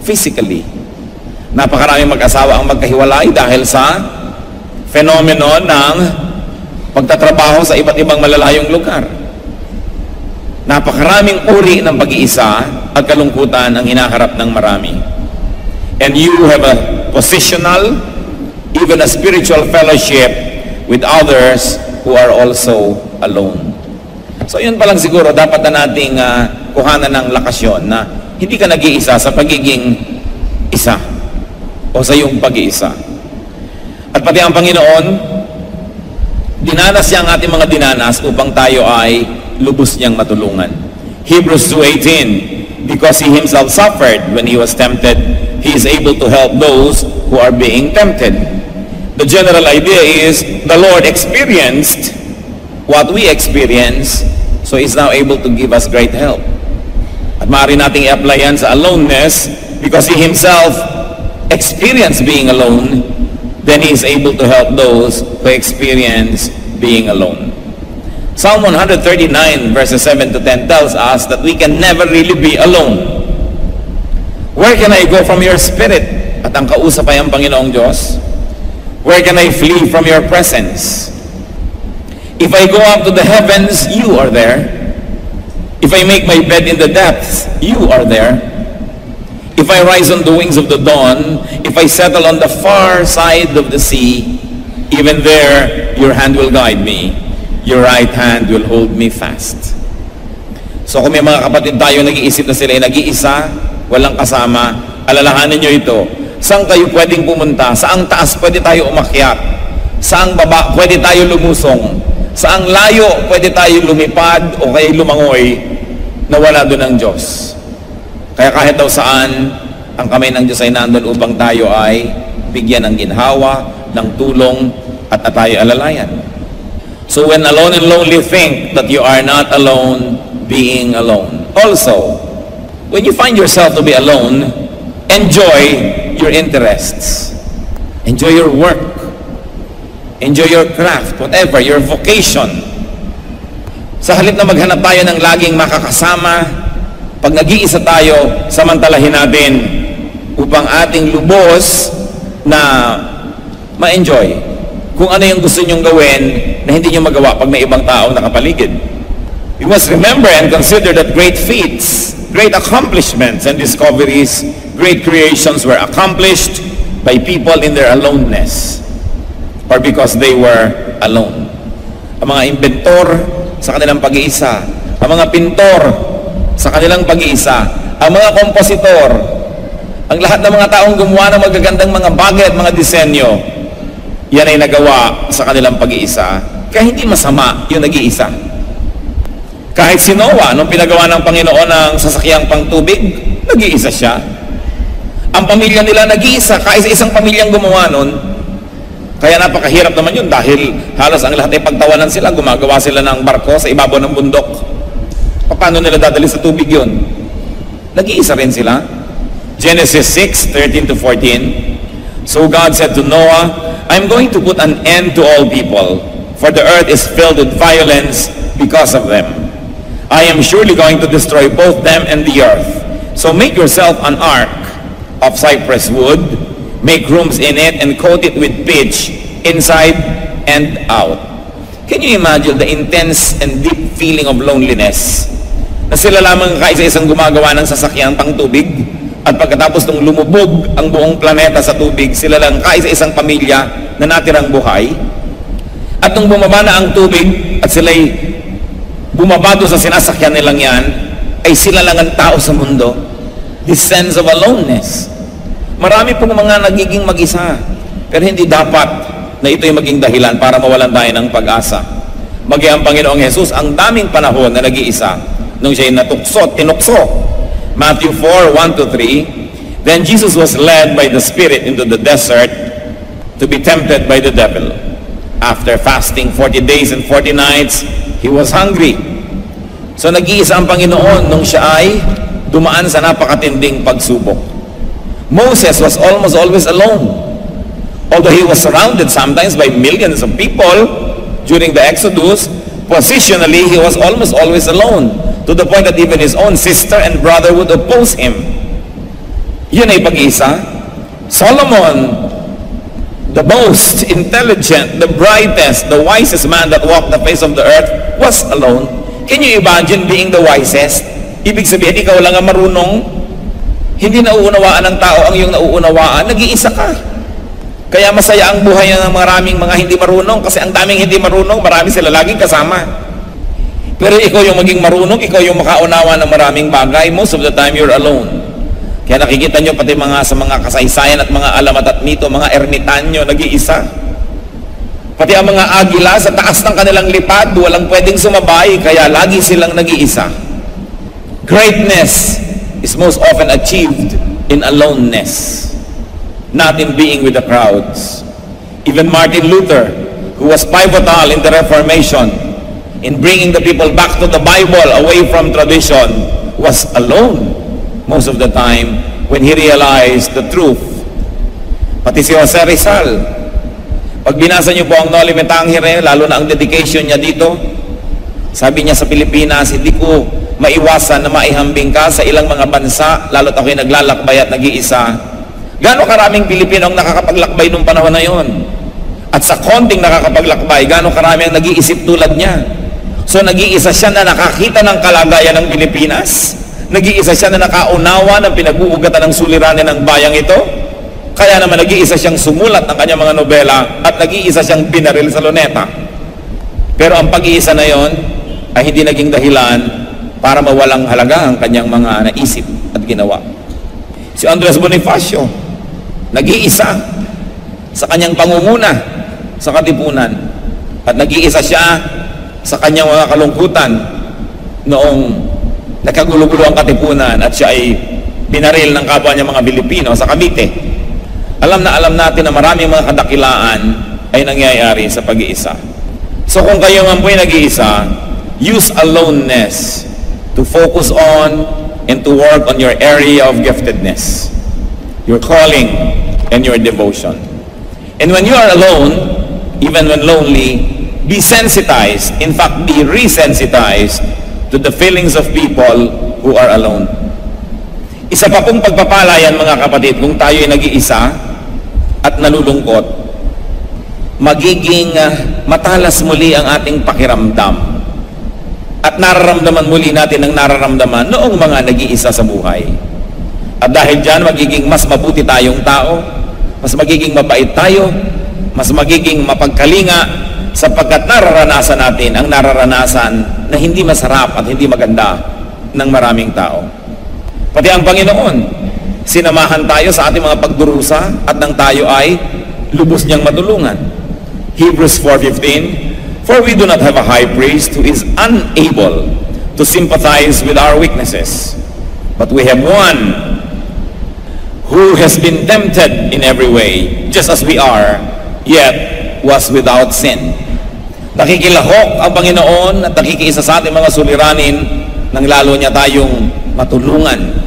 physically. Napakaraming mag-asawa ang magkahiwalay dahil sa phenomenon ng pagtatrabaho sa iba't ibang malalayong lugar. Napakaraming uri ng pag-iisa at kalungkutan ang hinaharap ng marami. And you have a positional, even a spiritual fellowship with others who are also alone. So yun pa lang siguro, dapat na nating kuhanan ng lakas yun, na hindi ka nag-iisa sa pagiging isa o sa iyong pag-iisa. At pati ang Panginoon, dinanas niya ang ating mga dinanas upang tayo ay lubos niyang matulungan. Hebrews 2:18, because He Himself suffered when He was tempted, He is able to help those who are being tempted. The general idea is, the Lord experienced what we experience, so He's now able to give us great help. At maaari nating i-apply yan sa aloneness, because He Himself experienced being alone, then He is able to help those who experience being alone. Psalm 139 verses 7 to 10 tells us that we can never really be alone. Where can I go from your spirit? At ang kausap ay ang Panginoong Diyos. Where can I flee from your presence? If I go up to the heavens, you are there. If I make my bed in the depths, you are there. If I rise on the wings of the dawn, if I settle on the far side of the sea, even there your hand will guide me, your right hand will hold me fast. So kung may mga kapatid tayo nag-iisip na sila ay nag-iisa, walang kasama, alalahanin nyo ito. Saan kayo pwedeng pumunta? Saang taas pwede tayo umakyat? Saang baba pwede tayo lumusong? Saang layo pwede tayo lumipad o kaya lumangoy na wala doon ang Diyos? Kaya kahit daw saan, ang kamay ng Diyos ay nandun upang tayo ay bigyan ng ginhawa, ng tulong, at tayo alalayan. So when alone and lonely, think that you are not alone being alone. Also, when you find yourself to be alone, enjoy your interests. Enjoy your work. Enjoy your craft, whatever, your vocation. Sa halip na maghanap tayo ng laging makakasama, pag nag-iisa tayo, samantalahin natin upang ating lubos na ma-enjoy kung ano yung gusto nyong gawin na hindi nyo magawa pag may ibang tao nakapaligid. You must remember and consider that great feats, great accomplishments and discoveries, great creations were accomplished by people in their aloneness or because they were alone. Ang mga inventor sa kanilang pag-iisa, ang mga pintor sa kanilang pag-iisa, ang mga kompositor, ang lahat ng mga taong gumawa ng magagandang mga bagay at mga disenyo, yan ay nagawa sa kanilang pag-iisa. Kaya hindi masama yung nag-iisa. Kahit si Noah, nung pinagawa ng Panginoon ng sasakyang pangtubig, nag-iisa siya. Ang pamilya nila nag-iisa, kaisa-isang pamilyang gumawa nun. Kaya napakahirap naman yun dahil halos ang lahat ay pagtawanan sila, gumagawa sila ng barko sa ibabaw ng bundok. Paano nila dadali sa tubig yun? Nag-iisa rin sila. Genesis 6:13 to 14. So God said to Noah, I'm going to put an end to all people, for the earth is filled with violence because of them. I am surely going to destroy both them and the earth. So make yourself an ark of cypress wood, make rooms in it, and coat it with pitch inside and out. Can you imagine the intense and deep feeling of loneliness? Na sila lamang kaisa-isang gumagawa ng sasakyang pangtubig, at pagkatapos nung lumubog ang buong planeta sa tubig, sila lang kaisa-isang pamilya na natirang buhay. At nung bumaba na ang tubig at sila'y bumaba doon sa sinasakyan nilang yan, ay sila lang ang tao sa mundo. This sense of aloneness. Marami pong mga nagiging mag-isa, pero hindi dapat na ito'y maging dahilan para mawalan tayo ng pag-asa. Maging ang Panginoong Jesus, ang daming panahon na nag-iisa, nung siya'y tinukso. Matthew 4:1-3. Then Jesus was led by the Spirit into the desert to be tempted by the devil. After fasting 40 days and 40 nights, he was hungry. So nag-iisa ang Panginoon nung siya ay dumaan sa napakatinding pagsubok. Moses was almost always alone. Although he was surrounded sometimes by millions of people during the Exodus, positionally he was almost always alone, to the point that even his own sister and brother would oppose him. Yun ay pag-iisa. Solomon, the most intelligent, the brightest, the wisest man that walked the face of the earth, was alone. Can you imagine being the wisest? Ibig sabihin, ikaw lang ang marunong. Hindi nauunawaan ng tao ang iyong nauunawaan. Nag-iisa ka. Kaya masaya ang buhay ng maraming mga hindi marunong, kasi ang daming hindi marunong, marami sila laging kasama. Pero ikaw yung maging marunong, ikaw yung makaunawa ng maraming bagay, most of the time you're alone. Kaya nakikita nyo pati sa mga kasaysayan at mga alamat at mito, mga ermitanyo, nag-iisa. Pati ang mga agila, sa taas ng kanilang lipad, walang pwedeng sumabay, kaya lagi silang nag-iisa. Greatness is most often achieved in aloneness, not in being with the crowds. Even Martin Luther, who was pivotal in the Reformation, in bringing the people back to the Bible, away from tradition, was alone most of the time when he realized the truth. Pati si Jose Rizal, pag binasa niyo po ang Noli Me Tangere, lalo na ang dedication niya dito, sabi niya sa Pilipinas, hindi ko maiwasan na maihambing ka sa ilang mga bansa, lalo't ako'y naglalakbay at nag-iisa. Gaano karaming Pilipino ang nakakapaglakbay nung panahon na yon? At sa konting nakakapaglakbay, gaano karami ang nag-iisip tulad niya? So nag-iisa siya na nakakita ng kalagayan ng Pilipinas, nag-iisa siya na nakaunawa ng pinag-uugatan ng suliranin ng bayang ito, kaya naman nag-iisa siyang sumulat ng kanyang mga nobela at nag-iisa siyang binaril sa luneta. Pero ang pag-iisa na yon ay hindi naging dahilan para mawalang halaga ang kanyang mga naisip at ginawa. Si Andres Bonifacio, nag-iisa sa kanyang pangunguna sa katipunan at nag-iisa siya sa kanyang mga kalungkutan noong nagkagulo-gulo ang katipunan at siya ay binaril ng kapwa niya mga Pilipino sa Cavite. Alam natin na maraming mga kadakilaan ay nangyayari sa pag-iisa. So kung kayo man po'y nag-iisa, use aloneness to focus on and to work on your area of giftedness, your calling and your devotion. And when you are alone, even when lonely, be sensitized, in fact, be resensitized to the feelings of people who are alone. Isa pa pong pagpapalayan, mga kapatid, kung tayo ay nag-iisa at nalulungkot, magiging matalas muli ang ating pakiramdam at nararamdaman muli natin ang nararamdaman noong mga nag-iisa sa buhay. At dahil dyan, magiging mas mabuti tayong tao, mas magiging mabait tayo, mas magiging mapagkalinga, sapagkat nararanasan natin ang nararanasan na hindi masarap at hindi maganda ng maraming tao. Pati ang Panginoon, sinamahan tayo sa ating mga pagdurusa at nang tayo ay lubos niyang matulungan. Hebrews 4:15, for we do not have a high priest who is unable to sympathize with our weaknesses, but we have one who has been tempted in every way, just as we are, yet was without sin. Nakikilahok ang Panginoon at nakikiisa sa ating mga suliranin nang lalo niya tayong matulungan.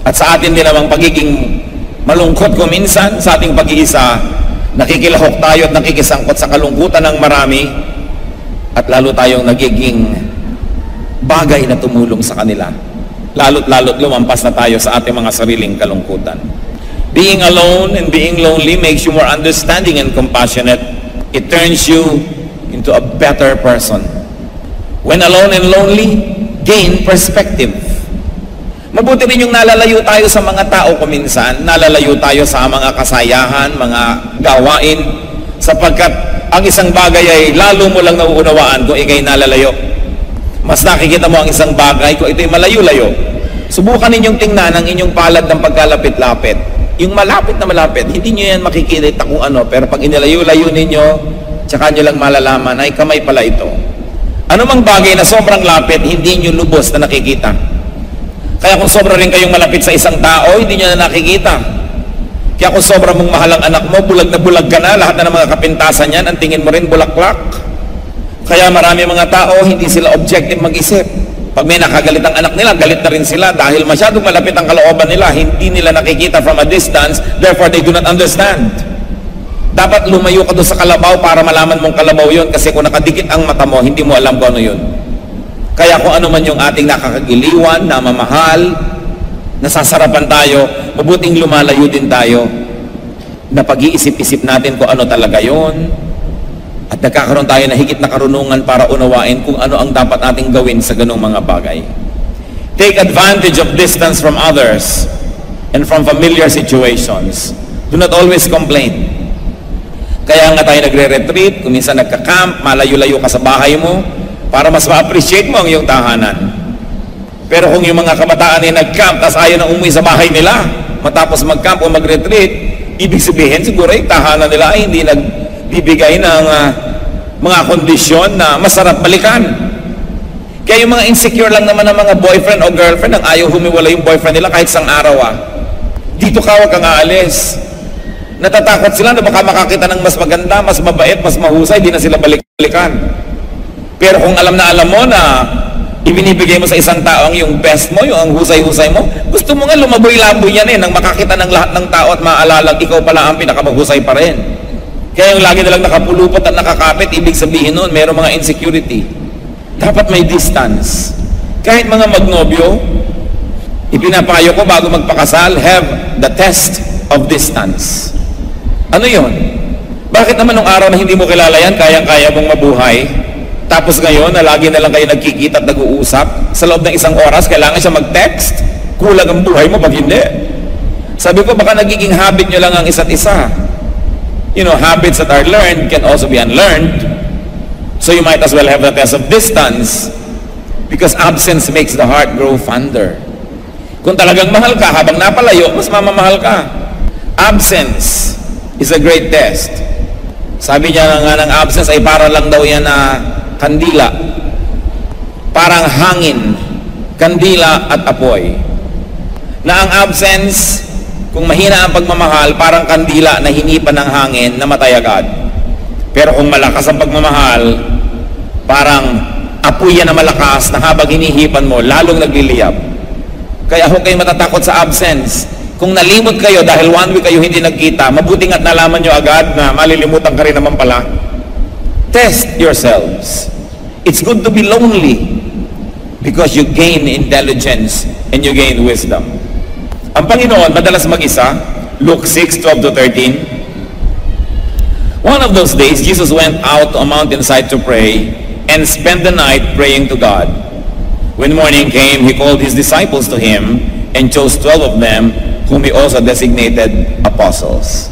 At sa atin din namang pagiging malungkot ko minsan, sa ating pag-iisa, nakikilahok tayo at nakikisangkot sa kalungkutan ng marami at lalo tayong nagiging bagay na tumulong sa kanila. Lalo't lumampas na tayo sa ating mga sariling kalungkutan. Being alone and being lonely makes you more understanding and compassionate. It turns you into a better person. When alone and lonely, gain perspective. Mabuti rin yung nalalayo tayo sa mga tao kuminsan, nalalayo tayo sa mga kasayahan, mga gawain, sapagkat ang isang bagay ay lalo mo lang nauunawaan kung ikay nalalayo. Mas nakikita mo ang isang bagay kung ito'y malayo-layo. Subukan ninyong tingnan ang inyong palad ng pagkalapit-lapit. Yung malapit na malapit, hindi nyo yan makikita kung ano, pero pag inilayo-layo ninyo, tsaka nyo lang malalaman, ay kamay pala ito. Ano mang bagay na sobrang lapit, hindi nyo lubos na nakikita. Kaya kung sobra rin kayong malapit sa isang tao, hindi nyo na nakikita. Kaya kung sobra mong mahal ang anak mo, bulag na bulag ka na, lahat na ng mga kapintasan yan, ang tingin mo rin bulaklak. Kaya marami mga tao, hindi sila objective mag-isip. Pag may nakagalit ang anak nila, galit na rin sila dahil masyadong malapit ang kalooban nila, hindi nila nakikita from a distance, therefore they do not understand. Dapat lumayo ka doon sa kalabaw para malaman mong kalabaw yun, kasi kung nakadikit ang mata mo, hindi mo alam kung ano yun. Kaya kung ano man yung ating nakakagiliwan, namamahal, nasasarapan tayo, mabuting lumalayo din tayo na pag-iisip-isip natin kung ano talaga yon, at nagkakaroon tayo na higit na karunungan para unawain kung ano ang dapat nating gawin sa ganong mga bagay. Take advantage of distance from others and from familiar situations. Do not always complain. Kaya nga tayo nagre-retreat, kung minsan nagka-camp, malayo-layo ka sa bahay mo, para mas ma-appreciate mo ang iyong tahanan. Pero kung yung mga kabataan ay nag-camp, tapos ayaw na umuwi sa bahay nila, matapos mag-camp o mag-retreat, ibig sabihin siguro yung tahanan nila ay hindi nagbibigay ng mga kondisyon na masarap balikan. Kaya yung mga insecure lang naman ng mga boyfriend o girlfriend, ang ayaw humiwala yung boyfriend nila kahit isang araw. Dito ka, huwag kang aalis. Natatakot sila na baka makakita ng mas maganda, mas mabait, mas mahusay, di na sila balik-balikan. Pero kung alam mo na ibinibigay mo sa isang tao ang yung best mo, yung ang husay-husay mo, gusto mo nga lumaboy-laboy yan nang makakita ng lahat ng tao at maaalala ikaw pala ang pinakamahusay pa rin. Kaya yung lagi nalang nakapulupot at nakakapit, ibig sabihin nun, mayroong mga insecurity. Dapat may distance. Kahit mga magnobyo, ipinapayo ko bago magpakasal, have the test of distance. Ano yun? Bakit naman nung araw na hindi mo kilala yan, kayang-kaya mong mabuhay? Tapos ngayon, na lagi na lang kayo nagkikita at nag-uusap, sa loob ng isang oras, kailangan siya mag-text? Kulang ang buhay mo pag hindi. Sabi ko, baka nagiging habit nyo lang ang isa't isa. You know, habits that are learned can also be unlearned. So you might as well have the test of distance, because absence makes the heart grow fonder. Kung talagang mahal ka, habang napalayo, mas mamamahal ka. Absence is a great test. Sabi niya nga ng absence ay para lang daw yan na kandila. Parang hangin, kandila at apoy. Na ang absence, kung mahina ang pagmamahal, parang kandila na hinipan ng hangin na matay agad. Pero kung malakas ang pagmamahal, parang apoy yan na malakas na habang hinihipan mo, lalong nagliliyab. Kaya huwag kayo matatakot sa absence. Kung nalimot kayo dahil 1 week kayo hindi nagkita, mabuting at nalaman nyo agad na malilimutan ka rin naman pala. Test yourselves. It's good to be lonely because you gain intelligence and you gain wisdom. Ang Panginoon madalas mag-isa. Luke 6:12-13. One of those days, Jesus went out to a mountainside to pray and spent the night praying to God. When morning came, he called his disciples to him and chose 12 of them, whom he also designated apostles.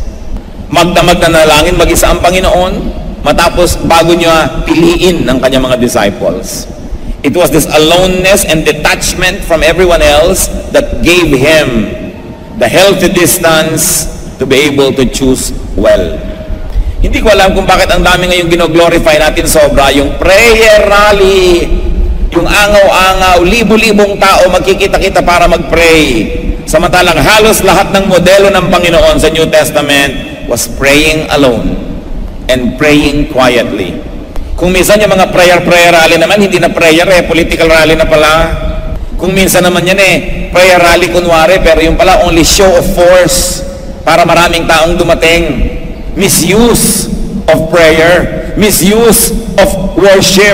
Magdamag na nalangin mag-isa ang Panginoon, matapos bago niya piliin ng kanyang mga disciples. It was this aloneness and detachment from everyone else that gave him the healthy distance to be able to choose well. Hindi ko alam kung bakit ang dami ngayong gino-glorify natin sobra, yung prayer rally, yung angaw-angaw, libo-libong tao magkikita-kita para mag-pray. Samantalang halos lahat ng modelo ng Panginoon sa New Testament was praying alone and praying quietly. Kung minsan yung mga prayer rally naman, hindi na prayer political rally na pala. Kung minsan naman yan prayer rally kunwari, pero yung pala only show of force para maraming taong dumating. Misuse of prayer, misuse of worship,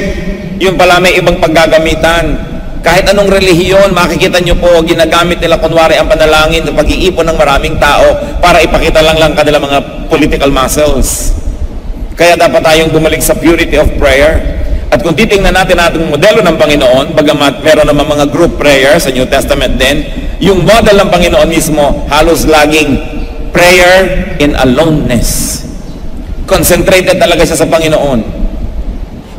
yung pala may ibang paggagamitan. Kahit anong relihiyon, makikita nyo po, ginagamit nila kunwari ang panalangin sa pag-iipon ng maraming tao para ipakita lang kanila mga political muscles. Kaya dapat tayong bumalik sa purity of prayer. At kung titingnan natin ating modelo ng Panginoon, bagamat meron naman mga group prayer sa New Testament din, yung model ng Panginoon mismo, halos laging prayer in aloneness. Concentrated talaga siya sa Panginoon.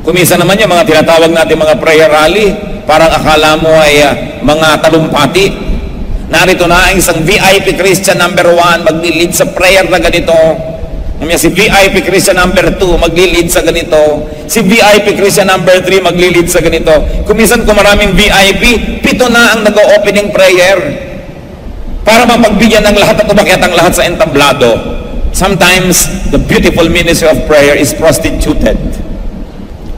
Kumisa naman yung mga tinatawag natin mga prayer rally, parang akala mo ay mga talumpati. Narito na ang isang VIP Christian number 1 maglilid sa prayer na ganito. Si VIP Christian number 2 maglilid sa ganito. Si VIP Christian number 3 maglilid sa ganito. Kumisan kung maraming VIP, 7 na ang nag-opening prayer para mapagbigyan ng lahat at umakyat ang lahat sa entablado. Sometimes the beautiful ministry of prayer is prostituted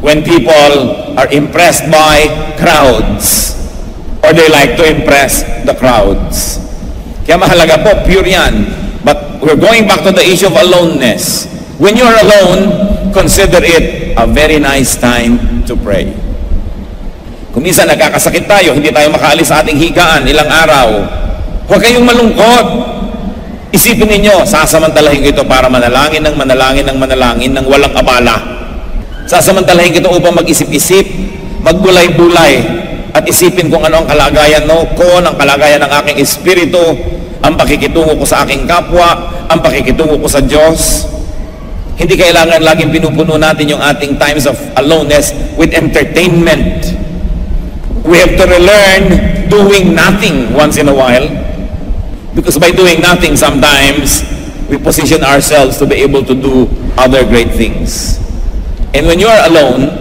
when people are impressed by crowds or they like to impress the crowds. Kaya mahalaga po, pure yan. But we're going back to the issue of aloneness. When you're alone, consider it a very nice time to pray. Kung minsan nagkakasakit tayo, hindi tayo makaalis sa ating higaan ilang araw, Huwag kayong malungkot. Isipin ninyo, sasamantalahin ko ito para manalangin ng manalangin ng manalangin ng walang abala. Sasamantalahin ko ito upang mag-isip-isip, magbulay-bulay, at isipin kung ano ang kalagayan ko, ang kalagayan ng aking espiritu, ang pakikitungo ko sa aking kapwa, ang pakikitungo ko sa Diyos. Hindi kailangan laging pinupuno natin yung ating times of aloneness with entertainment. We have to relearn doing nothing once in a while. Because by doing nothing, sometimes we position ourselves to be able to do other great things. And when you are alone,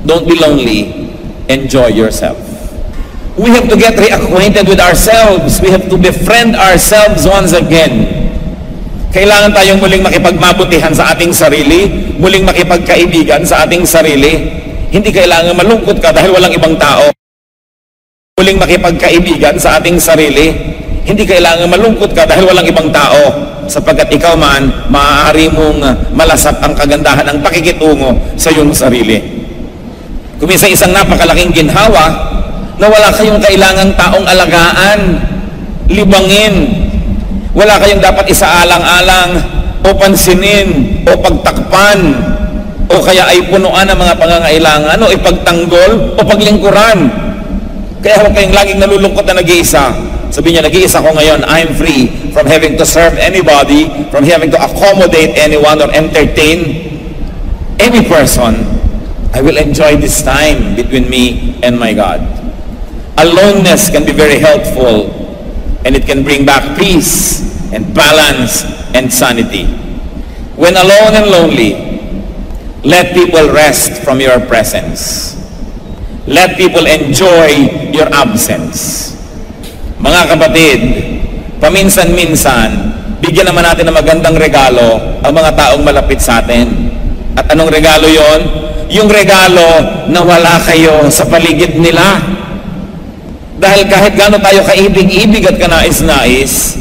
don't be lonely. Enjoy yourself. We have to get reacquainted with ourselves. We have to befriend ourselves once again. Kailangan tayong muling makipagmabutihan sa ating sarili, muling makipagkaibigan sa ating sarili. Hindi kailangan malungkot ka dahil walang ibang tao. Muling makipagkaibigan sa ating sarili. Hindi kailangan malungkot ka dahil walang ibang tao, sapagkat ikaw man, maaari mong malasap ang kagandahan ng pakikitungo sa iyong sarili. Kung isang napakalaking ginhawa na wala kayong kailangang taong alagaan, libangin, wala kayong dapat isaalang-alang o pansinin o pagtakpan o kaya ay punuan ng mga pangangailangan o ipagtanggol o paglingkuran. Kaya huwag kayong laging nalulungkot na nag-iisa. Sabihin niya, nag-iisa ko ngayon, I'm free from having to serve anybody, from having to accommodate anyone or entertain any person. I will enjoy this time between me and my God. Aloneness can be very helpful, and it can bring back peace and balance and sanity. When alone and lonely, let people rest from your presence. Let people enjoy your absence. Mga kapatid, paminsan-minsan, bigyan naman natin ng magandang regalo ang mga taong malapit sa atin. At anong regalo yon? Yung regalo na wala kayo sa paligid nila. Dahil kahit gaano tayo kaibig-ibig at kanais-nais,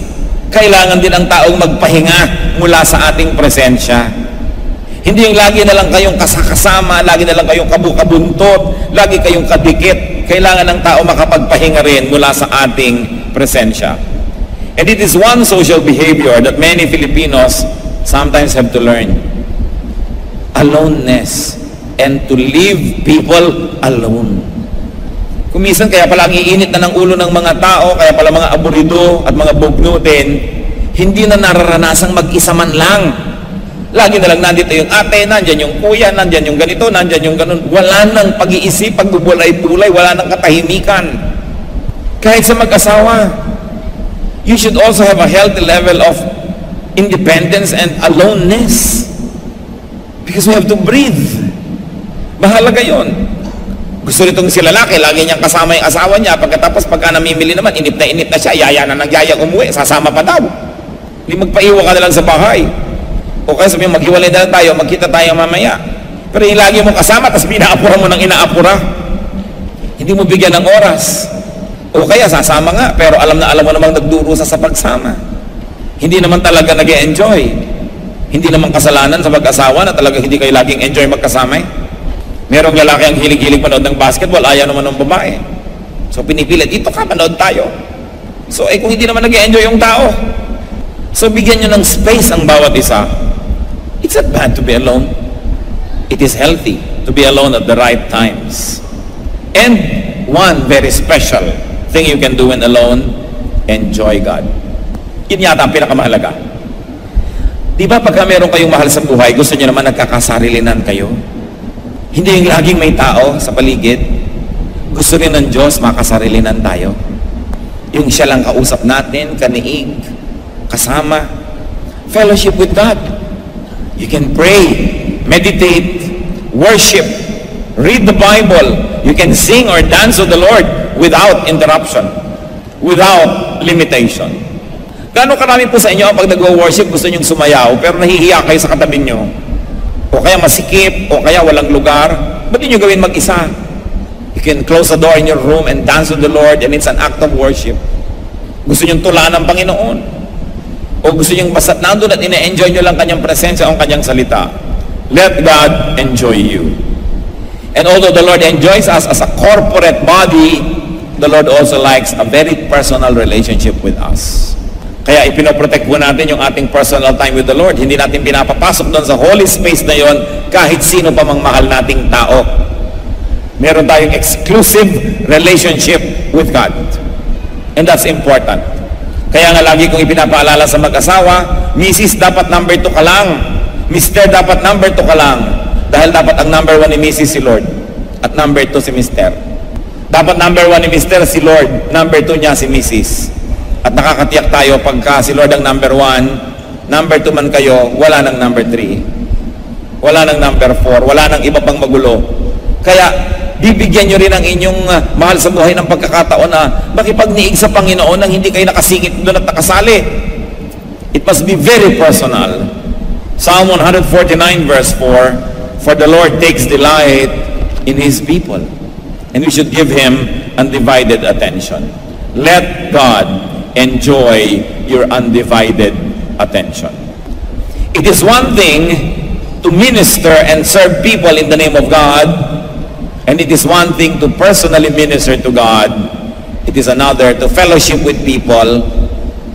kailangan din ang taong magpahinga mula sa ating presensya. Hindi yung lagi na lang kayong kasakasama, lagi na lang kayong kabukabuntot, lagi kayong kadikit. Kailangan ng tao makapagpahinga rin mula sa ating presensya. And it is one social behavior that many Filipinos sometimes have to learn. Aloneness and to leave people alone. Kumisan kaya pala ang iinit na ng ulo ng mga tao, kaya pala mga aburido at mga bugnutin, hindi na nararanasang mag-isa man lang. Lagi na lang nandito yung ate, nandyan yung kuya, nandyan yung ganito, nandyan yung ganun. Wala nang pag-iisip, pagbubulay-bulay, wala nang katahimikan. Kahit sa mag-asawa, you should also have a healthy level of independence and aloneness. Because we have to breathe. Mahalaga yun. Gusto nitong si lalaki, lagi niyang kasama yung asawa niya. Pagkatapos pagka namimili naman, inip na siya, yaya na nagyayang umuwi, sasama pa daw. Hindi magpaiwa ka na lang sa bahay. O kaya sabihin, maghiwalay na tayo, magkita tayo mamaya. Pero yung lagi mong kasama, tapos pinaapura mo ng inaapura. Hindi mo bigyan ng oras. O kaya sasama nga, pero alam mo namang nagdurusa sa pagsama. Hindi naman talaga nag-e-enjoy. Hindi naman kasalanan sa mag-asawa na talaga hindi kayo laging enjoy magkasama. Merong lalaki ang hilig-hilig manood ng basketball, ayaw naman ng babae. So pinipilit, dito ka, manood tayo. So kung hindi naman nag-e-enjoy yung tao, so bigyan nyo ng space ang bawat isa. It's not bad to be alone. It is healthy to be alone at the right times. And one very special thing you can do when alone, enjoy God. Yun yata ang pinakamahalaga. Di ba pagka meron kayong mahal sa buhay, gusto nyo naman nagkakasarilinan kayo? Hindi yung laging may tao sa paligid. Gusto rin ng Diyos, makasarilinan tayo. Yung siya lang kausap natin, kaniig, kasama, fellowship with God. You can pray, meditate, worship, read the Bible. You can sing or dance with the Lord without interruption, without limitation. Gano'ng karami po sa inyo pag nag-worship gusto nyong sumayaw pero nahihiya kayo sa katabi nyo? O kaya masikip, o kaya walang lugar? Ba't nyo gawin mag-isa? You can close the door in your room and dance with the Lord, and it's an act of worship. Gusto nyong tulaan ng Panginoon? O gusto nyong basta nandun at ina-enjoy nyo lang kanyang presensya o kanyang salita? Let God enjoy you. And although the Lord enjoys us as a corporate body, the Lord also likes a very personal relationship with us. Kaya ipinoprotect po natin yung ating personal time with the Lord. Hindi natin pinapapasok doon sa holy space na yon kahit sino pa mang mahal nating tao. Meron tayong exclusive relationship with God. And that's important. Kaya nga lagi kong ipinapaalala sa mag-asawa, Mrs. dapat number 2 ka lang. Mr. dapat number 2 ka lang. Dahil dapat ang number 1 ni Mrs. si Lord. At number 2 si Mr. Dapat number 1 ni Mr. si Lord. Number 2 niya si Mrs. At nakakatiyak tayo pagka si Lord ang number 1, number 2 man kayo, wala nang number 3. Wala nang number 4. Wala nang iba pang magulo. Kaya, bibigyan nyo rin ang inyong mahal sa buhay ng pagkakataon na makipagniig sa Panginoon nang hindi kayo nakasingit doon at nakasali. It must be very personal. Psalm 149 verse 4, "For the Lord takes delight in His people, and we should give Him undivided attention." Let God enjoy your undivided attention. It is one thing to minister and serve people in the name of God, and it is one thing to personally minister to God. It is another to fellowship with people,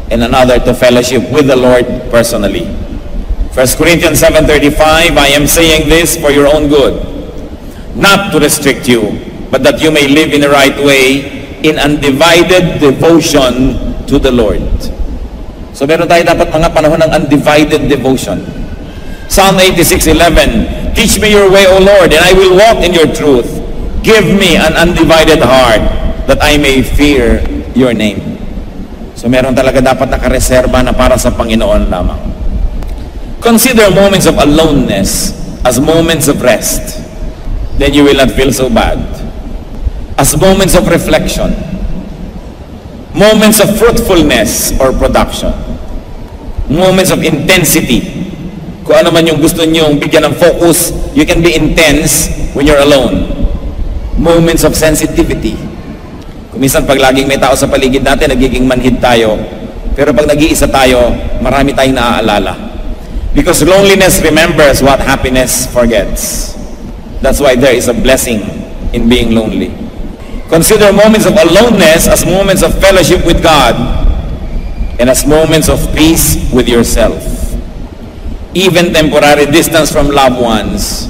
and another to fellowship with the Lord personally. 1 Corinthians 7:35, "I am saying this for your own good, not to restrict you, but that you may live in the right way, in undivided devotion to the Lord." So meron tayo dapat mga panahon ng undivided devotion. Psalm 86:11, "Teach me your way, O Lord, and I will walk in your truth. Give me an undivided heart, that I may fear your name." So meron talaga dapat nakareserba na para sa Panginoon lamang. Consider moments of aloneness as moments of rest. Then you will not feel so bad. As moments of reflection, moments of fruitfulness or production, moments of intensity. Kung ano man yung gusto nyong bigyan ng focus, you can be intense when you're alone. Moments of sensitivity. Kung minsan pag laging may tao sa paligid natin, nagiging manhid tayo. Pero pag nag-iisa tayo, marami tayong naaalala. Because loneliness remembers what happiness forgets. That's why there is a blessing in being lonely. Consider moments of aloneness as moments of fellowship with God, and as moments of peace with yourself. Even temporary distance from loved ones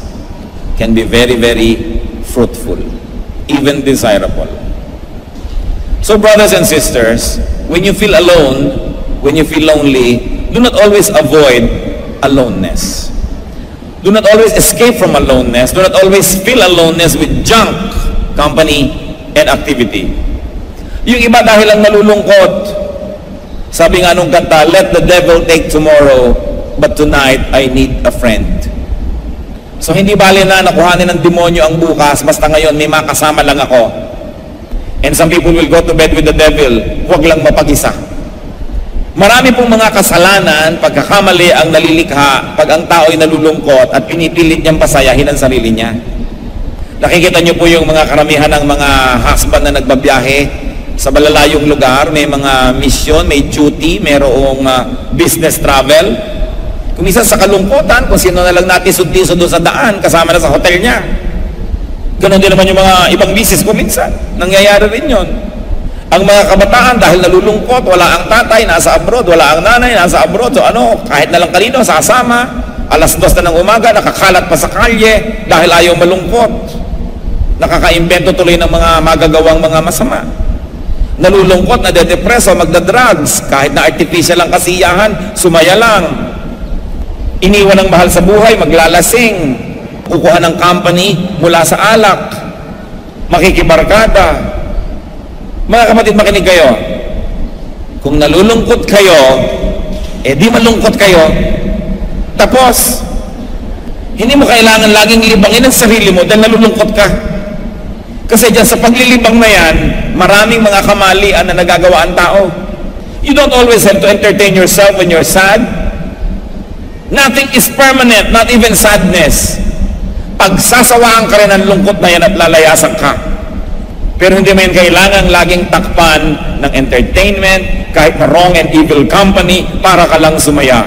can be very, very fruitful, even desirable. So brothers and sisters, when you feel alone, when you feel lonely, do not always avoid aloneness. Do not always escape from aloneness. Do not always fill aloneness with junk company and activity. Yung iba dahil lang nalulungkot, sabi nga nung kanta, "Let the devil take tomorrow, but tonight I need a friend." So hindi bali na nakuhanin ng demonyo ang bukas, basta ngayon may makasama lang ako. And some people will go to bed with the devil, huwag lang mapag-isa. Marami pong mga kasalanan, pagkakamali ang nalilikha pag ang tao ay nalulungkot at pinipilit niyang pasayahin ang sarili niya. Nakikita niyo po yung mga karamihan ng mga husband na nagbabiyahe sa malalayong lugar, may mga mission, may duty, mayroong business travel. Kung minsan sa kalungkutan, kung sino na lang natin suntiso doon sa daan, kasama na sa hotel niya. Ganon din naman yung mga ibang misis ko minsan. Nangyayari rin yun. Ang mga kabataan, dahil nalulungkot, wala ang tatay, nasa abroad, wala ang nanay, nasa abroad, so kahit na lang kanino, sasama. Alas 2 na ng umaga, nakakalat pa sa kalye dahil ayaw malungkot. Nakakaimbento tuloy ng mga magagawang mga masama. Nalulungkot, nade-depress o magda-drugs, kahit na artificial ang kasiyahan, sumaya lang. Iniwan ng mahal sa buhay, maglalasing, kukuha ng company mula sa alak, makikibarkada. Mga kapatid, makinig kayo. Kung nalulungkot kayo, di malungkot kayo. Tapos, hindi mo kailangan laging libangin ang sarili mo dahil nalulungkot ka. Kasi dyan sa paglilibang na yan, maraming mga kamalian na nagagawa ang tao. You don't always have to entertain yourself when you're sad. Nothing is permanent, not even sadness. Pagsasawaan ka rin ng lungkot na yan at lalayasan ka. Pero hindi mo yan kailangan laging takpan ng entertainment, kahit na wrong and evil company, para ka lang sumaya.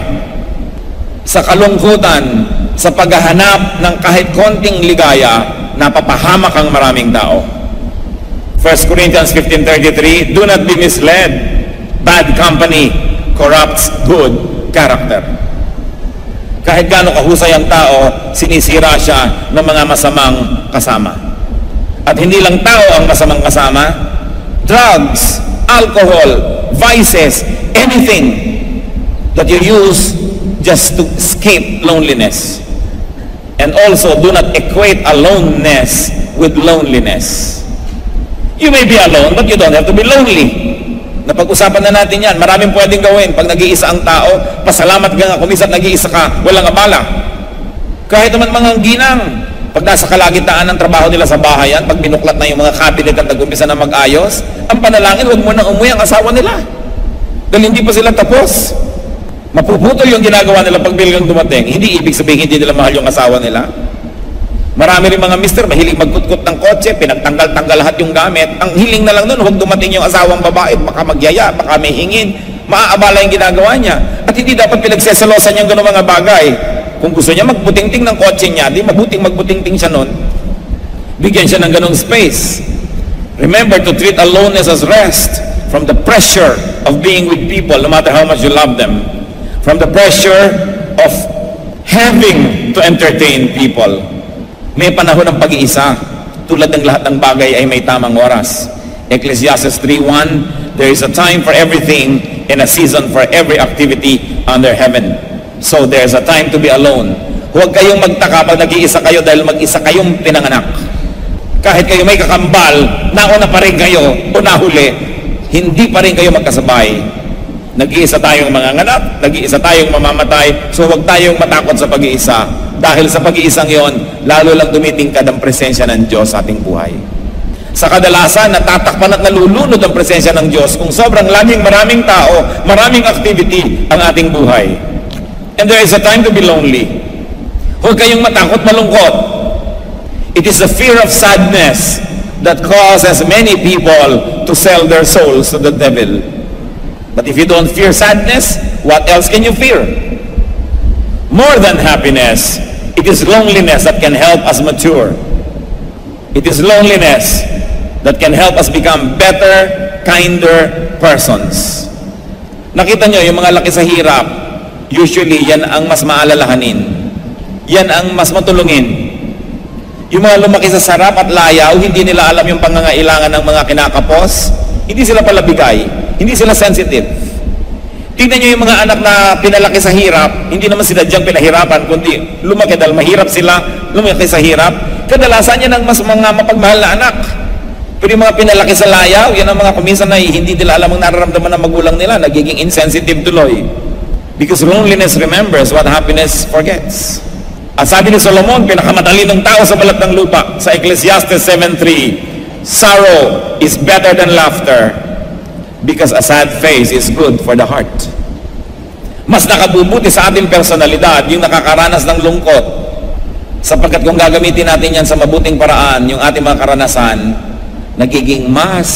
Sa kalungkutan, sa paghahanap ng kahit konting ligaya, napapahamak ang maraming tao. 1 Corinthians 15:33, do not be misled. Bad company corrupts good character. Kahit gaano kahusay ang tao, sinisira siya ng mga masamang kasama. At hindi lang tao ang masamang kasama, drugs, alcohol, vices, anything that you use just to escape loneliness. And also, do not equate aloneness with loneliness. You may be alone, but you don't have to be lonely. Napag-usapan na natin yan. Maraming pwedeng gawin. Pag nag-iisa ang tao, pasalamat ka nga kung minsan nag-iisa ka, walang abala. Kahit naman mga ginang, pag nasa kalagitnaan ng trabaho nila sa bahayan, pag binuklat na yung mga cabinet at nag-umpisa na mag-ayos, ang panalangin, huwag mo na umuwi ang asawa nila. Dahil hindi pa sila tapos. Mapuputol yung ginagawa nila pag bilang dumating. Hindi ibig sabihin hindi nila mahal yung asawa nila. Marami rin mga mister, mahilig magkutkot ng kotse, pinagtanggal-tanggal lahat yung gamit. Ang hiling na lang nun, huwag dumating yung asawang babae, baka magyaya, baka may hingin, maaabala yung ginagawa niya. At hindi dapat pinagseselosan yung gano'ng mga bagay. Kung gusto niya magbutingting ng kotse niya, di mabuting magbutingting siya nun. Bigyan siya ng ganong space. Remember to treat aloneness as rest from the pressure of being with people, no matter how much you love them. From the pressure of having to entertain people. May panahon ng pag-iisa. Tulad ng lahat ng bagay ay may tamang oras. Ecclesiastes 3:1, there is a time for everything and a season for every activity under heaven. So there's a time to be alone. Huwag kayong magtaka pag nag-iisa kayo dahil mag-isa kayong pinanganak. Kahit kayo may kakambal, nauna pa rin kayo o nahuli, hindi pa rin kayo magkasabay. Nag-iisa tayong manganganak, nag-iisa tayong mamamatay, so huwag tayong matakot sa pag-iisa. Dahil sa pag-iisang yon, lalo lang tumitingkad ang presensya ng Diyos sa ating buhay. Sa kadalasan, natatakpan at nalulunod ang presensya ng Diyos kung sobrang laging maraming tao, maraming activity ang ating buhay. And there is a time to be lonely. Huwag kayong matakot, malungkot. It is the fear of sadness that causes many people to sell their souls to the devil. But if you don't fear sadness, what else can you fear? More than happiness, it is loneliness that can help us mature. It is loneliness that can help us become better, kinder persons. Nakita nyo, yung mga laki sa hirap, usually yan ang mas maalalahanin. Yan ang mas matulungin. Yung mga lumaki sa sarap at layaw, hindi nila alam yung pangangailangan ng mga kinakapos, hindi sila palabigay, hindi sila sensitive. Tingnan nyo yung mga anak na pinalaki sa hirap, hindi naman sila diyang pinahirapan, kundi lumaki dahil mahirap sila, lumaki sa hirap. Kadalasan yan ang mas mga mapagmahal na anak. Pero yung mga pinalaki sa layaw, yan ang mga kuminsan na hindi nila alam ang nararamdaman ng magulang nila, nagiging insensitive tuloy. Because loneliness remembers what happiness forgets. At sabi ni Solomon, pinakamatalinong tao sa balat ng lupa, sa Ecclesiastes 7:3, sorrow is better than laughter, because a sad face is good for the heart. Mas nakabubuti sa ating personalidad yung nakakaranas ng lungkot, sapagkat kung gagamitin natin yan sa mabuting paraan, yung ating mga karanasan, nagiging mas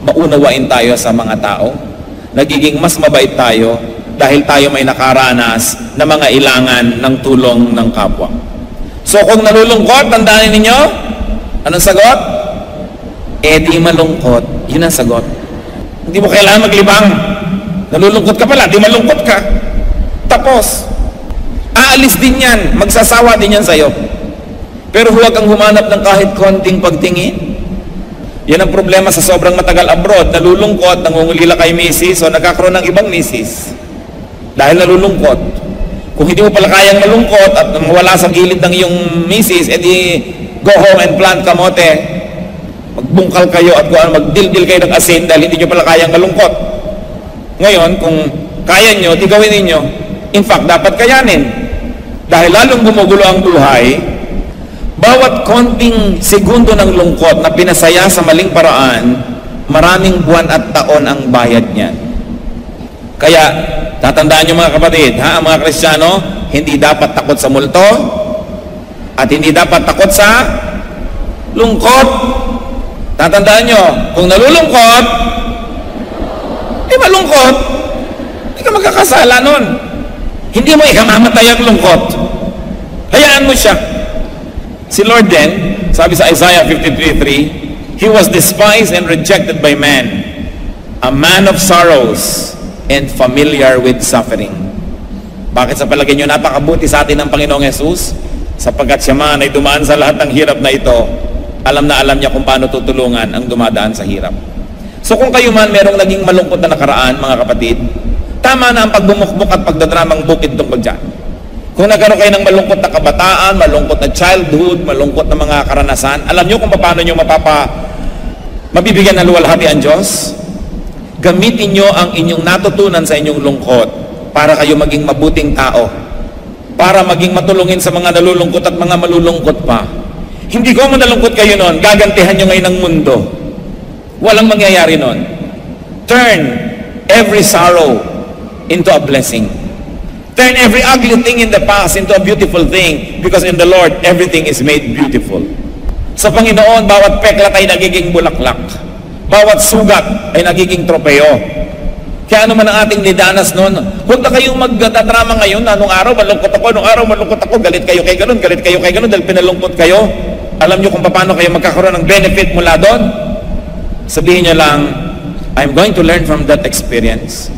maunawain tayo sa mga tao, nagiging mas mabait tayo, dahil tayo may nakaranas na mga ilangan ng tulong ng kapwa. So kung nalulungkot, tandaan ninyo, anong sagot? Di malungkot. Yun ang sagot. Hindi mo kailangan maglibang. Nalulungkot ka pala, di malungkot ka. Tapos, aalis din yan, magsasawa din yan sa'yo. Pero huwag kang humanap ng kahit konting pagtingin. Yan ang problema sa sobrang matagal abroad. Nalulungkot, nangungulila kay misis, o nagkakaroon ng ibang misis. Dahil nalulungkot. Kung hindi mo pala kayang malungkot at mawala sa gilid ng iyong misis, edi go home and plant kamote. Magbungkal kayo at magdildil kayo ng asin dahil hindi nyo pala kayang malungkot. Ngayon, kung kaya nyo, di gawin ninyo. In fact, dapat kayanin. Dahil lalong gumugulo ang buhay, bawat konting segundo ng lungkot na pinasaya sa maling paraan, maraming buwan at taon ang bayad niyan. Kaya, tatandaan nyo mga kapatid, ang mga Kristiyano, hindi dapat takot sa multo at hindi dapat takot sa lungkot. Tatandaan nyo, kung nalulungkot, di malungkot, hindi ka magkakasala nun. Hindi mo ikamamatay ang lungkot. Hayaan mo siya. Si Lord din, sabi sa Isaiah 53:3, He was despised and rejected by men, a man of sorrows and familiar with suffering. Bakit sa palagay nyo napakabuti sa atin ng Panginoong Jesus? Sapagkat siya man ay dumaan sa lahat ng hirap na ito, alam na alam niya kung paano tutulungan ang dumadaan sa hirap. So kung kayo man merong naging malungkot na nakaraan, mga kapatid, tama na ang pagbumukbuk at pagdadramang bukid tungkol dyan. Kung nagkaroon kayo ng malungkot na kabataan, malungkot na childhood, malungkot na mga karanasan, alam nyo kung paano nyo mabibigyan ng luwalhati ang Diyos? Gamitin nyo ang inyong natutunan sa inyong lungkot para kayo maging mabuting tao, para maging matulungin sa mga nalulungkot at mga malulungkot pa. Hindi ko manalungkot kayo noon, gagantihan nyo ngayon ng mundo. Walang mangyayari noon. Turn every sorrow into a blessing. Turn every ugly thing in the past into a beautiful thing, because in the Lord, everything is made beautiful. Sa Panginoon, bawat peklat ay nagiging bulaklak. Bawat sugat ay nagiging tropeo. Kaya ano man ang ating nidanas noon, huwag na kayong magdadrama ngayon na nung araw malungkot ako, galit kayo kay ganun, dahil pinalungkot kayo. Alam nyo kung paano kayo magkakaroon ng benefit mula doon? Sabihin nyo lang, I'm going to learn from that experience.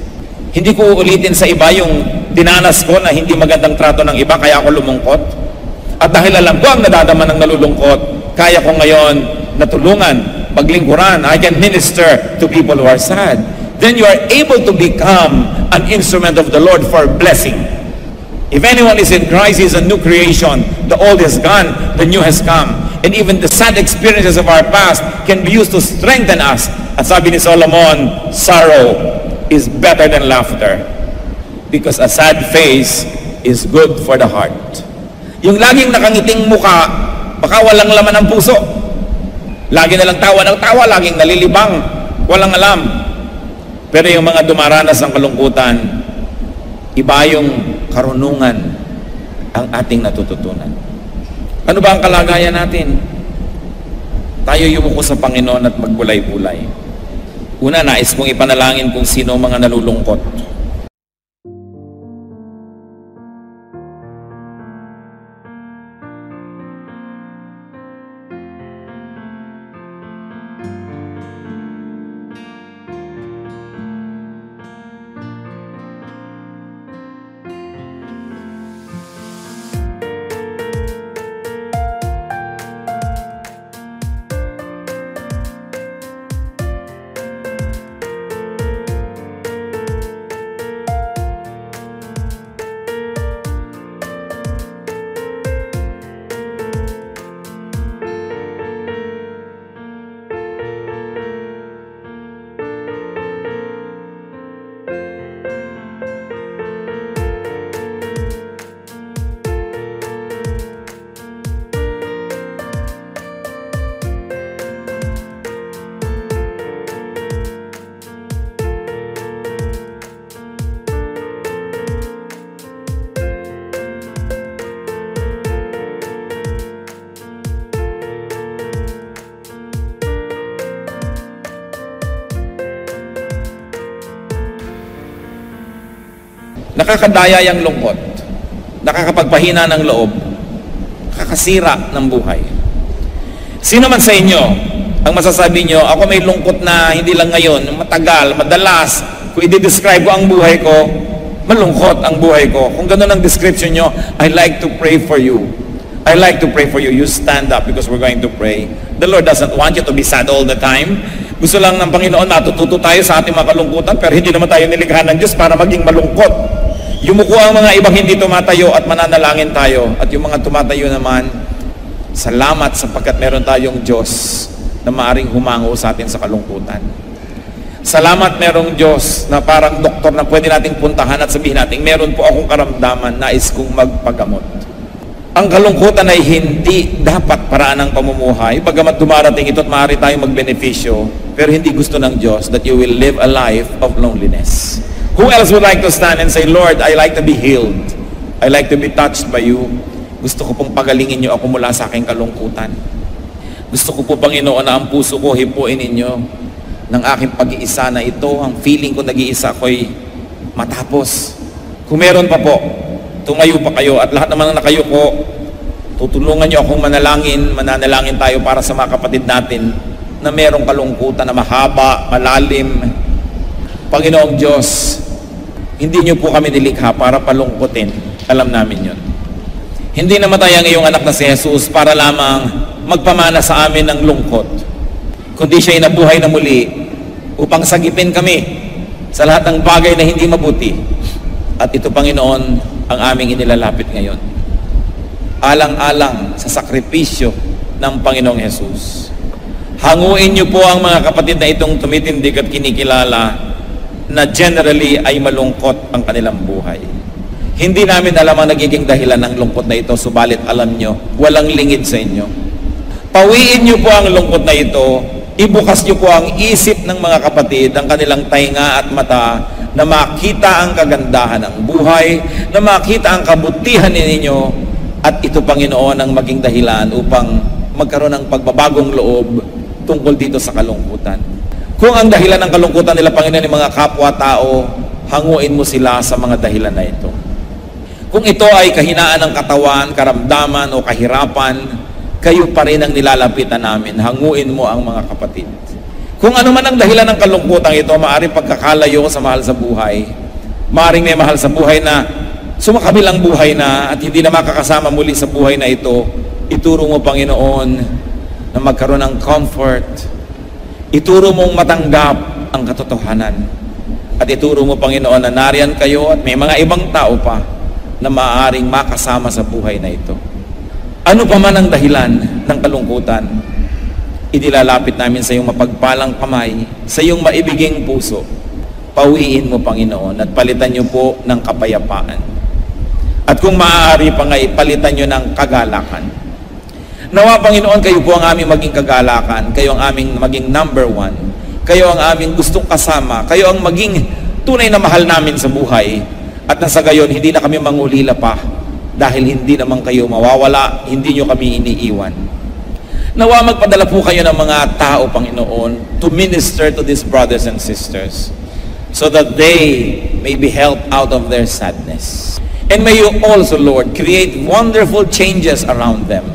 Hindi ko uulitin sa iba yung dinanas ko na hindi magandang trato ng iba, kaya ako lumungkot. At dahil alam ko ang nadadama ng nalulungkot, kaya ko ngayon natulungan, paglingkuran, I can minister to people who are sad. Then you are able to become an instrument of the Lord for blessing. If anyone is in Christ, he is a new creation. The old is gone, the new has come. And even the sad experiences of our past can be used to strengthen us. At sabi ni Solomon, sorrow is better than laughter, because a sad face is good for the heart. Yung laging nakangiting muka, baka walang laman ang puso. Lagi na lang tawa ng tawa, laging nalilibang, walang alam. Pero yung mga dumaranas ng kalungkutan, iba yung karunungan ang ating natututunan. Ano ba ang kalagayan natin? Tayo yumuko sa Panginoon at magbulay-bulay. Una, nais kong ipanalangin kung sino mga nalulungkot. Nakakadaya yung lungkot, nakakapagpahina ng loob, nakakasira ng buhay. Sino man sa inyo ang masasabi nyo, ako may lungkot na hindi lang ngayon, matagal, madalas, kung i-describe ko ang buhay ko, malungkot ang buhay ko. Kung ganun ang description nyo, I like to pray for you. I like to pray for you. You stand up because we're going to pray. The Lord doesn't want you to be sad all the time. Gusto lang ng Panginoon, matututo tayo sa ating mga kalungkutan, pero hindi naman tayo nilikha ng Diyos para maging malungkot. Yumuko ang mga ibang hindi tumatayo at mananalangin tayo. At yung mga tumatayo naman, salamat sapagkat meron tayong Diyos na maaring humango sa atin sa kalungkutan. Salamat merong Diyos na parang doktor na pwede nating puntahan at sabihin natin, meron po akong karamdaman, nais kong magpagamot. Ang kalungkutan ay hindi dapat paraan ng pamumuhay. Bagamat dumarating ito at maaari tayong magbenepisyo, pero hindi gusto ng Diyos that you will live a life of loneliness. Who else would like to stand and say, Lord, I like to be healed. I like to be touched by you. Gusto ko pong pagalingin niyo ako mula sa aking kalungkutan. Gusto ko po, Panginoon, na ang puso ko hipuin ninyo ng aking pag-iisa na ito. Ang feeling ko nag-iisa ko'y matapos. Kung meron pa po, tumayo pa kayo at lahat naman na nakayuko, tutulungan niyo akong manalangin tayo para sa mga kapatid natin na merong kalungkutan na mahaba, malalim. Panginoong Diyos, hindi niyo po kami nilikha para palungkutin. Alam namin yun. Hindi namatay ang iyong anak na si Jesus para lamang magpamana sa amin ng lungkot, kundi siya'y nabuhay na muli upang sagipin kami sa lahat ng bagay na hindi mabuti. At ito, Panginoon, ang aming inilalapit ngayon. Alang-alang sa sakripisyo ng Panginoong Jesus. Hanguin niyo po ang mga kapatid na itong tumitindig at kinikilala na generally ay malungkot ang kanilang buhay. Hindi namin alam ang nagiging dahilan ng lungkot na ito, subalit alam nyo, walang lingid sa inyo. Pawiin nyo po ang lungkot na ito, ibukas nyo po ang isip ng mga kapatid, ang kanilang tainga at mata, na makita ang kagandahan ng buhay, na makita ang kabutihan ninyo, at ito, Panginoon, ang maging dahilan upang magkaroon ng pagbabagong loob tungkol dito sa kalungkutan. Kung ang dahilan ng kalungkutan nila, Panginoon, yung mga kapwa-tao, hanguin mo sila sa mga dahilan na ito. Kung ito ay kahinaan ng katawan, karamdaman o kahirapan, kayo pa rin ang nilalapitan namin. Hanguin mo ang mga kapatid. Kung ano man ang dahilan ng kalungkutan ito, maaaring pagkakalayo sa mahal sa buhay, maaaring may mahal sa buhay na sumakabilang buhay na at hindi na makakasama muli sa buhay na ito, ituro mo, Panginoon, na magkaroon ng comfort. Ituro mong matanggap ang katotohanan. At ituro mo, Panginoon, na nariyan kayo at may mga ibang tao pa na maaaring makasama sa buhay na ito. Ano pa man ang dahilan ng kalungkutan, inilalapit namin sa iyong mapagpalang kamay, sa iyong maibiging puso. Pawiin mo, Panginoon, at palitan niyo po ng kapayapaan. At kung maaari pa nga, ipalitan niyo ng kagalakan. Nawa, Panginoon, kayo po ang aming maging kagalakan, kayo ang aming maging number one, kayo ang aming gustong kasama, kayo ang maging tunay na mahal namin sa buhay, at nasa gayon, hindi na kami mangulila pa, dahil hindi naman kayo mawawala, hindi nyo kami iniiwan. Nawa, magpadala po kayo ng mga tao, Panginoon, to minister to these brothers and sisters, so that they may be helped out of their sadness. And may you also, Lord, create wonderful changes around them,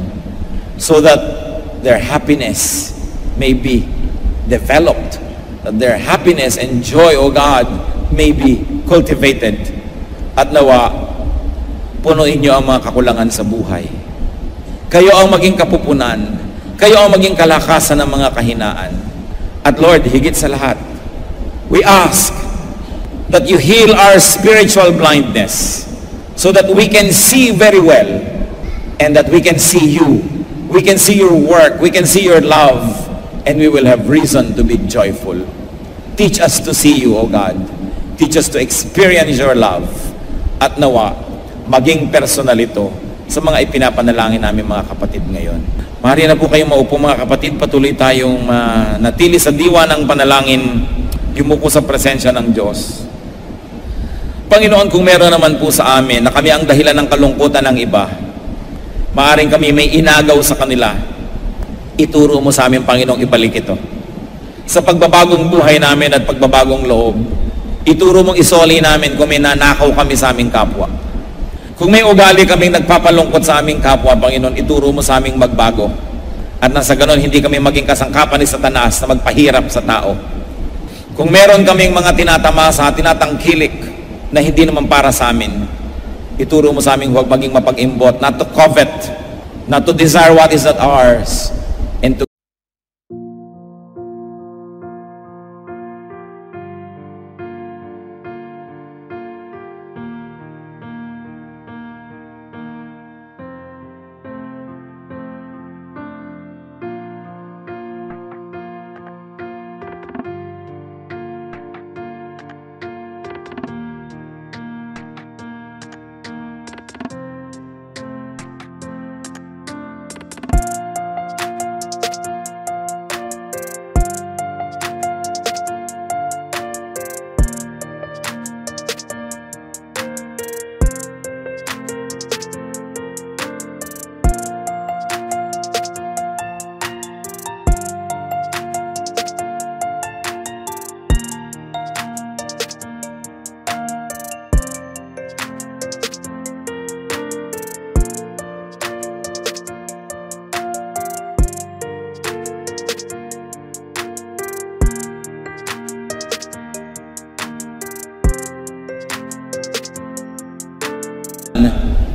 so that their happiness may be developed, that their happiness and joy, O God, may be cultivated. At nawa, punuin niyo ang mga kakulangan sa buhay. Kayo ang maging kapupunan, kayo ang maging kalakasan ng mga kahinaan. At Lord, higit sa lahat, we ask that you heal our spiritual blindness, so that we can see very well, and that we can see you. We can see your work, we can see your love, and we will have reason to be joyful. Teach us to see you, O God. Teach us to experience your love. At nawa, maging personal ito sa mga ipinapanalangin namin, mga kapatid, ngayon. Maaari na po kayong maupo, mga kapatid. Patuloy tayong natili sa diwa ng panalangin, yumuko sa presensya ng Diyos. Panginoon, kung meron naman po sa amin na kami ang dahilan ng kalungkutan ng iba, maaaring kami may inagaw sa kanila, ituro mo sa amin, Panginoong, ibalik ito. Sa pagbabagong buhay namin at pagbabagong loob, ituro mong isoli namin kung may nanakaw kami sa aming kapwa. Kung may ugali kaming nagpapalungkot sa aming kapwa, Panginoon, ituro mo sa aming magbago. At nasa ganon, hindi kami maging kasangkapan ni Satanas na magpahirap sa tao. Kung meron kaming mga tinatamasa, tinatangkilik, na hindi naman para sa amin, ituro mo sa amin huwag maging mapag-imbot, not to covet, not to desire what is not ours, and to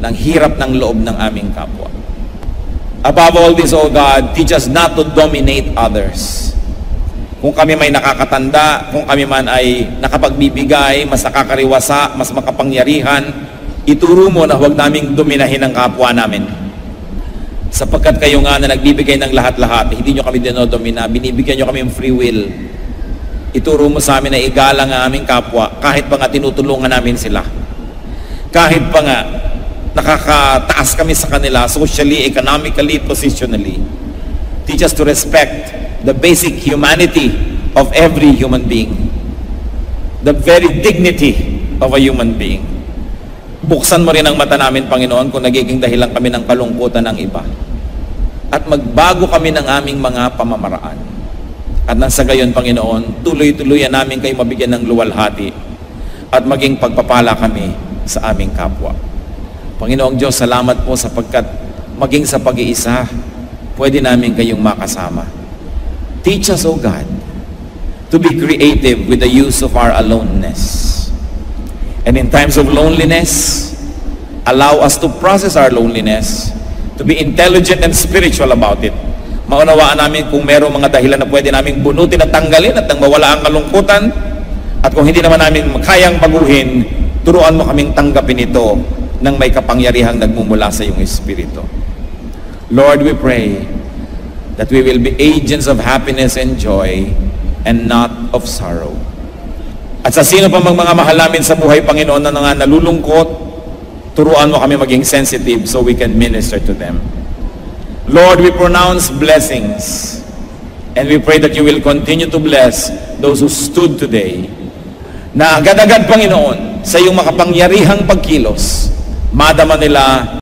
ng hirap ng loob ng aming kapwa. Above all this, O God, teach us not to dominate others. Kung kami may nakakatanda, kung kami man ay nakapagbibigay, mas nakakariwasa, mas makapangyarihan, ituro mo na huwag naming dominahin ang kapwa namin. Sapagkat kayo nga na nagbibigay ng lahat-lahat, hindi nyo kami dinodomina, binibigyan nyo kami ng free will. Ituro mo sa amin na igalang ang aming kapwa, kahit pa nga tinutulungan namin sila. Kahit pa nga nakakataas kami sa kanila, socially, economically, positionally. Teach us to respect the basic humanity of every human being. The very dignity of a human being. Buksan mo rin ang mata namin, Panginoon, kung nagiging dahilan kami ng kalungkutan ng iba. At magbago kami ng aming mga pamamaraan. At nang sa gayon, Panginoon, tuloy-tuloyan namin kayo mabigyan ng luwalhati at maging pagpapala kami sa aming kapwa. Panginoong Diyos, salamat po sapagkat maging sa pag-iisa, pwede namin kayong makasama. Teach us, O God, to be creative with the use of our aloneness. And in times of loneliness, allow us to process our loneliness, to be intelligent and spiritual about it. Maunawaan namin kung merong mga dahilan na pwede namin bunutin at tanggalin at nang mawala ang kalungkutan. At kung hindi naman namin kayang baguhin, turuan mo kaming tanggapin ito ng may kapangyarihang nagmumula sa iyong Espiritu. Lord, we pray that we will be agents of happiness and joy and not of sorrow. At sa sino pa mga mahal namin sa buhay, Panginoon, na nalulungkot, turuan mo kami maging sensitive so we can minister to them. Lord, we pronounce blessings and we pray that you will continue to bless those who stood today na agad-agad, Panginoon, sa iyong makapangyarihang pagkilos, madama nila